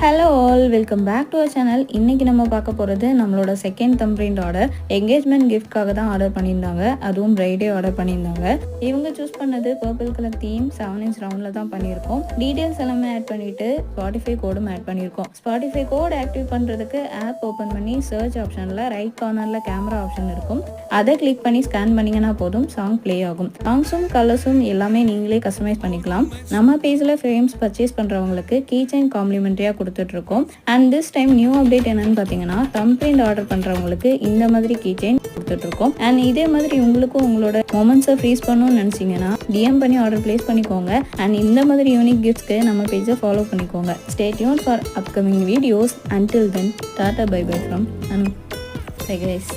Hello all, welcome back to our channel. இன்றைக்கி நம்ம பார்க்க போகிறது நம்மளோட செகண்ட் தம்பிரிண்ட் ஆர்டர். என்கேஜ்மெண்ட் கிஃப்ட்காக தான் ஆர்டர் பண்ணியிருந்தாங்க, அதுவும் பிரைடே ஆர்டர் பண்ணியிருந்தாங்க. இவங்க சூஸ் பண்ணது பர்பிள் கலர் தீம் 7 inch ரவுண்டில் தான் பண்ணியிருக்கோம். டீட்டெயில்ஸ் எல்லாமே ஆட் பண்ணிவிட்டு ஸ்பாட்டிஃபை கோடும் ஆட் பண்ணியிருக்கோம். ஸ்பாட்டிஃபை கோட் ஆக்டிவ் பண்ணுறதுக்கு ஆப் ஓப்பன் பண்ணி சர்ச் ஆப்ஷனில் ரைட் கார்னரில் கேமரா ஆப்ஷன் இருக்கும். அதை கிளிக் பண்ணி ஸ்கேன் பண்ணிங்கன்னா போதும், சாங் ப்ளே ஆகும். சாங்ஸும் கலர்ஸும் எல்லாமே நீங்களே கஸ்டமைஸ் பண்ணிக்கலாம். நம்ம பேஜில் ஃப்ரேம்ஸ் பர்ச்சேஸ் பண்ணுறவங்களுக்கு கீ செயின் காம்ப்ளிமெண்ட்ரியாக கொடுத்துட்ருக்கோம். And this time new update என்னன்னு பார்த்தீங்கன்னா, தம்பிரிண்ட் ஆர்டர் பண்ணுறவங்களுக்கு இந்த மாதிரி கீ செயின் கொடுத்துட்ருக்கோம். அண்ட் இதே மாதிரி உங்களுக்கும் உங்களோட மொமெண்ட்ஸை ஃப்ரீஸ் பண்ணணும்னு நினச்சிங்கன்னா டிஎம் பண்ணி ஆர்டர் பிளேஸ் பண்ணிக்கோங்க. அண்ட் இந்த மாதிரி யூனிக் கிஃப்ட்ஸ்க்கு நம்ம பேஜை ஃபாலோ பண்ணிக்கோங்க. Stay tuned for upcoming videos. Until then, tata bye bye from Anu. Bye guys.